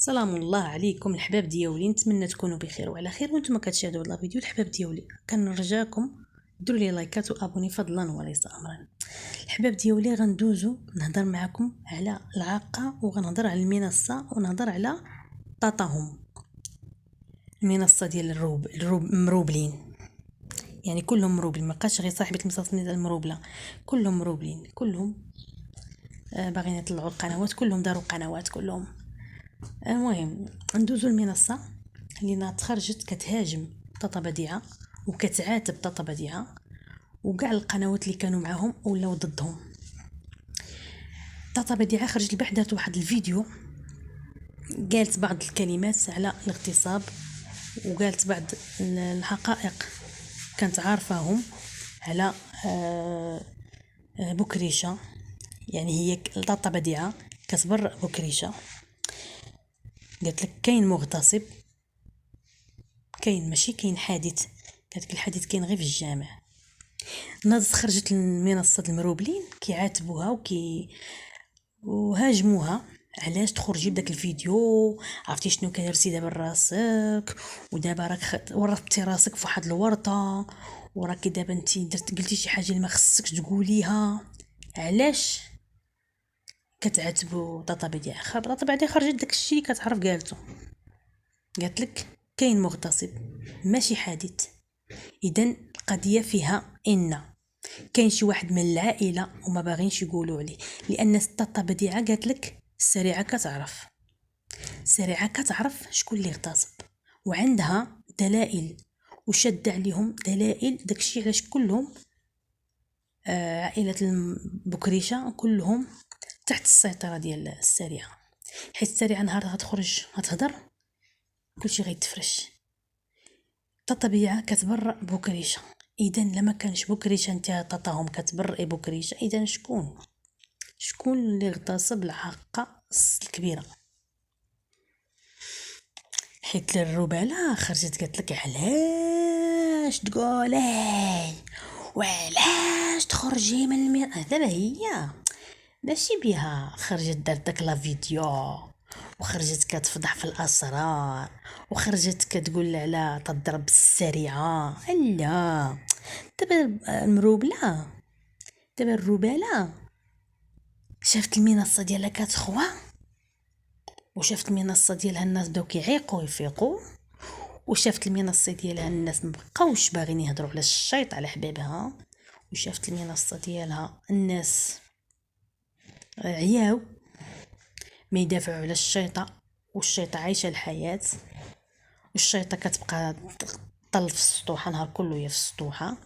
سلام الله عليكم الحباب ديالي، نتمنى تكونوا بخير وعلى خير وانتم كتشاهدوا هذا الفيديو. الحباب ديالي كنرجاكم ديروا لي لايكات وابوني فضلا وليس امرا. الحباب ديالي غندوزو نهضر معكم على العاقه وغنهضر على المنصه ونهضر على طاطاهم. المنصه ديال الروب مروبلين، يعني كلهم مروبلين، ما بقاش غير صاحبه المنصه المروبله، كلهم مروبلين، كلهم باغيين يطلعوا القنوات، كلهم داروا قنوات كلهم. المهم ندوزو المنصه اللي تخرجت كتهاجم طاطا بديعه وكتعاتب طاطا بديعه وكاع القنوات اللي كانوا معاهم ولاو ضدهم. طاطا بديعه خرجت البارح دارت واحد الفيديو، قالت بعض الكلمات على الاغتصاب وقالت بعض الحقائق كانت عارفاهم على بكريشه. يعني هي طاطا بديعه كتبرأ بكريشه، قالت لك كاين مغتصب، كاين ماشي كاين حادث، قالت لك الحادث كاين غير في الجامع. ناضت خرجت المنصه المروبلين كيعاتبوها وهاجموها. علاش تخرجي بداك الفيديو؟ عرفتي شنو كدرتي دابا راسك؟ ودابا راك ورطتي راسك في واحد الورطه، وراكي دابا انت قلتي شي حاجه اللي ما خصكش تقوليها. علاش كتعاتبوا طاطا بديعه؟ طاطا بديعه خرجت داكشي اللي كتعرف قالته، قالت لك كاين مغتصب ماشي حادث. اذا القضيه فيها ان كاين شي واحد من العائله وما باغينش يقولوا عليه، لان طاطا بديعه قالت لك السريعه كتعرف شكون اللي اغتصب وعندها دلائل، وشد عليهم دلائل. داكشي علاش كلهم عائله بكريشه كلهم تحت السيطره ديال السريعه، حيت السريعه نهار غتخرج غتهضر كلشي غيتفرش. طاطا بديعه كتبرأ بكريشه، اذا لما كانش بكريشه انت طاطاهم كتبرئي بكريشه، اذا شكون اللي اغتصب العاقه الكبيره؟ حيت الرباله خرجت قالت لك علاش تقولي وعلاش تخرجي من دابا هي ماشي بها خرجت دارت داك لا فيديو وخرجت كتفضح في الاسرار وخرجت كتقول على تضرب السريعه. لا دابا المروبله، دابا الرباله شافت المنصه ديالها كتخوى وشافت المنصه ديالها الناس بداو كيعيقوا يفيقوا، وشافت المنصه ديالها الناس مبقاوش باغيين يهضروا على الشيط على حبابها، وشافت المنصه ديالها الناس عياو ما يدافعوا على الشيطه، والشيطه عايشه الحياه، والشيطه كتبقى طل في السطوحه نهار كله هي في السطوحه.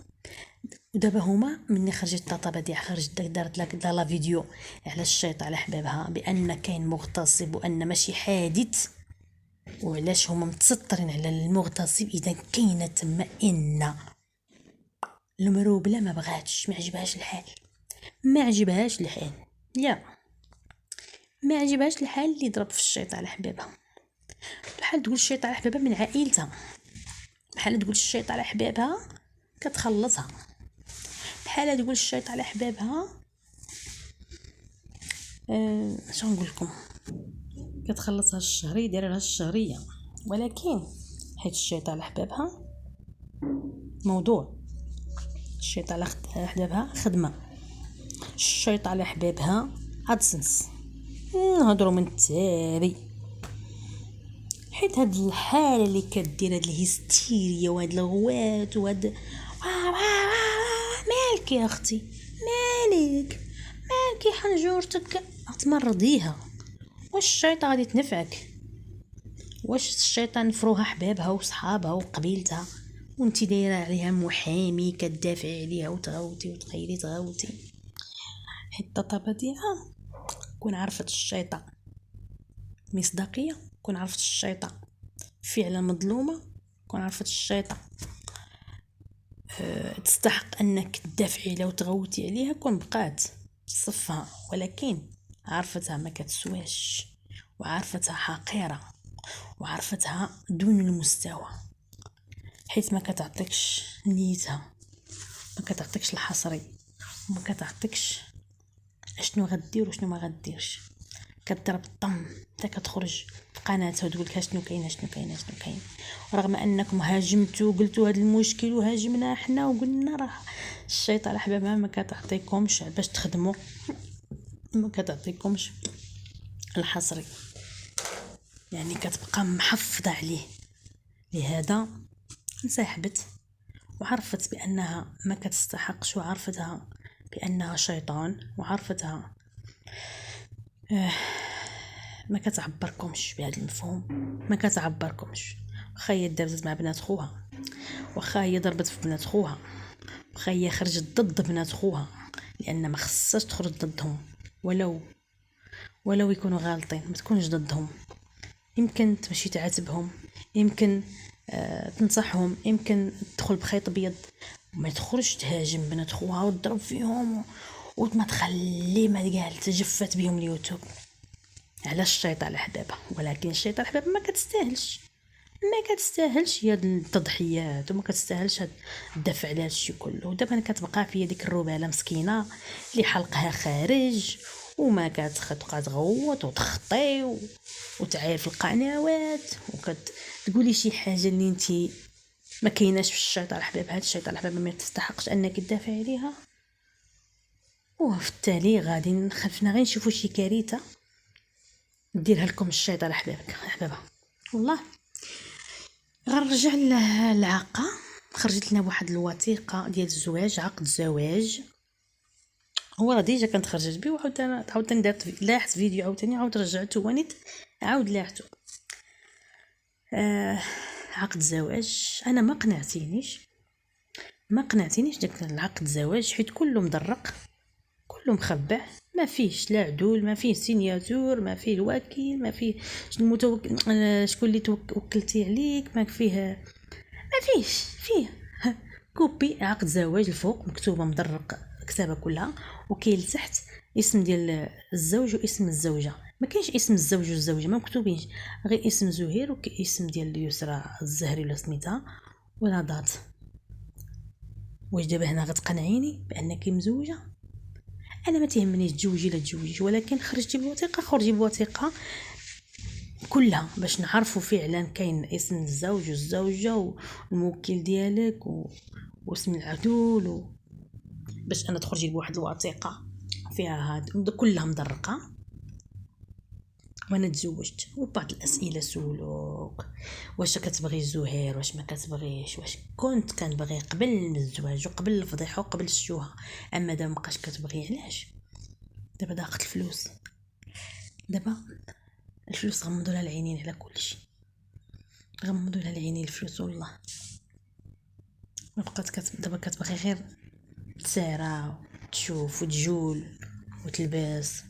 ودابا هما مني خرجت طاطا بديعه خرجت دارت لك لا فيديو على الشيط على حبابها بان كاين مغتصب وان ماشي حادث، وعلاش هما متسطرين على المغتصب. اذا كاينه تما ان المروبله ما بغاتش، ما عجبهاش الحال، ما عجبهاش الحال، لا ما عجبهاش الحال اللي ضرب في الشيط على حبابها. بحال تقول الشيط على حبابها من عائلتها، بحال تقول الشيط على حبابها كتخلصها، بحال تقول الشيط على حبابها شنو نقول لكم، كتخلصها الشهري دايره لها الشهريه. ولكن حيت الشيط على حبابها موضوع، الشيط على حبابها خدمه، الشيط على حبابها ادسنس، نهضروا من التالي. حيت هاد الحاله اللي كدير هاد الهستيريا وهاد الغوات وهاد مالك يا اختي، مالك حنجورتك تمرضيها؟ واش الشيطان غادي تنفعك؟ واش الشيطان نفروها حبابها وصحابها وقبيلتها وانت دايره عليها محامي كتدافعي عليها وتغوتي وتخيلي تغوتي؟ حيت طاطا بديعه كون عرفت الشيطان مصداقيه، كون عرفت الشيطان فعلا مظلومه، كون عرفت الشيطان تستحق انك تدافعي عليها وتغوتي عليها، كون بقات صفها. ولكن عرفتها ما كتسواش، وعرفتها حقيره، وعرفتها دون المستوى، حيت ما كتعطيكش نيتها، ما كتعطيكش الحصري، وما كتعطيكش شنو غدير وشنو ما غديرش. كضرب الطم حتى كتخرج قناتها وتقول لك شنو كاين شنو كاين شنو كاين. رغم انكم هاجمتوا وقلتوا هذا المشكل وهاجمنا حنا وقلنا راه الشيطان احبابها ما كتعطيكمش باش تخدموا، ما كتعطيكمش الحصري، يعني كتبقى محفظه عليه. لهذا انسحبت وعرفت بانها ما كتستحقش، وعرفتها بانها شيطان، وعرفتها ما كتعبركمش بهذا المفهوم، ما كتعبركمش. واخا هي دابزت مع بنات خوها، واخا هي ضربت في بنات خوها، واخا هي خرجت ضد بنات خوها، لان ما خصهاش تخرج ضدهم، ولو يكونوا غالطين ما تكونش ضدهم. يمكن تمشي تعاتبهم، يمكن تنصحهم، يمكن تدخل بخيط ابيض، ما تخرج تهاجم بنات خوها وتضرب فيهم وما تخلي ما قال تجفت بهم اليوتيوب. على الشيطان الاحباب، ولكن الشيطان الاحباب ما كتستاهلش هاد التضحيات، وما كتستاهلش هاد الدفع على هادشي كله. ودابا كتبقى فيا ديك الرباله مسكينه اللي حلقها خارج وما كتبقى تغوت وتخطي وتعاير في القنوات وكتقولي شي حاجه اللي انت ما كايناش في الشيطان الاحباب. هاد الشيطان الاحباب ما تستحقش انك تدافع عليها، وفي التالي غادي خلفنا غير نشوفوا شي كارثه نديرها لكم الشيطان احبابها. والله غنرجع للعاقه. خرجت لنا بواحد الوثيقه ديال الزواج، عقد الزواج. هو راه ديجا كانت خرجت بيه، عاوتاني درت لاحت فيديو، عاود رجعته ونيت عاود لاحته. عقد الزواج انا ما قنعتينيش داك العقد الزواج، حيت كله مدرق، كله مخبع، ما فيهش لا عدول، ما فيه سينياتور، ما فيه الوكيل، ما فيه المتوكل شكون اللي توكلتي عليك، ما فيه فيه كوبي عقد زواج الفوق مكتوبه مدرق كتابه كلها، وكاين لتحت اسم ديال الزوج واسم الزوجه. ما كاينش اسم الزوج والزوجه، ما مكتوبينش، غير اسم زهير واسم ديال يسرى الزهري ولا سميتها ولا دات. واش دابا هنا غتقنعيني بانك مزوجه؟ انا ما تهمنيش تزوجي لا تزوجي، ولكن خرجتي بوثيقه، خرجي بوثيقه كلها باش نعرفوا فعلا كاين اسم الزوج والزوجه والموكل ديالك واسم العدول باش انا تخرجي بواحد الوثيقه فيها هاد كلها مدرقه. وانا تزوجت وبعض الاسئله سولوك واش كتبغي الزهير واش ما كتبغيش، واش كنت كنبغي قبل الزواج وقبل الفضيحه وقبل الشوهه، اما دابا مابقاش كتبغي. علاش؟ دابا ضاقت الفلوس، دابا الفلوس غمضوا لها العينين على كل شيء، غمضوا لها العينين الفلوس. والله ما بقات دابا كتبغي غير تسارع تشوف وتجول وتلبس،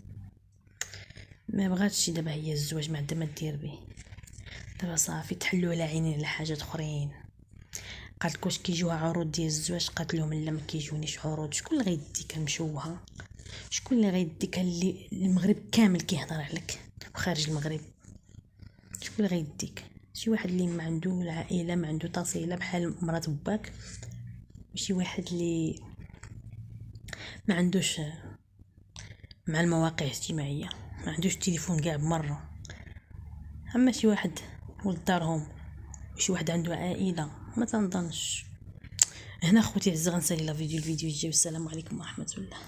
ما بغاتش دابا هي الزواج ما عندها ما دير به. دابا صافي تحلوا على عينين على حاجات اخرين. قالت واش كيجيوها عروض ديال الزواج؟ قالت لهم لا ما كيجونيش عروض. شكون اللي غيديك المشوهه؟ شكون اللي غيديك اللي المغرب كامل كيهضر عليك وخارج المغرب؟ شكون اللي غيديك؟ شي واحد اللي ما عنده العائله، ما عنده تصيله بحال مرات باك، شي واحد اللي ما عندوش مع المواقع الاجتماعيه، ما عندوش تليفون كاع بمره. اما شي واحد ولد دارهم وشي واحد عنده عائله ما تنظنش. هنا خوتي عز غنسالي لا الفيديو الجاي، والسلام عليكم ورحمه الله.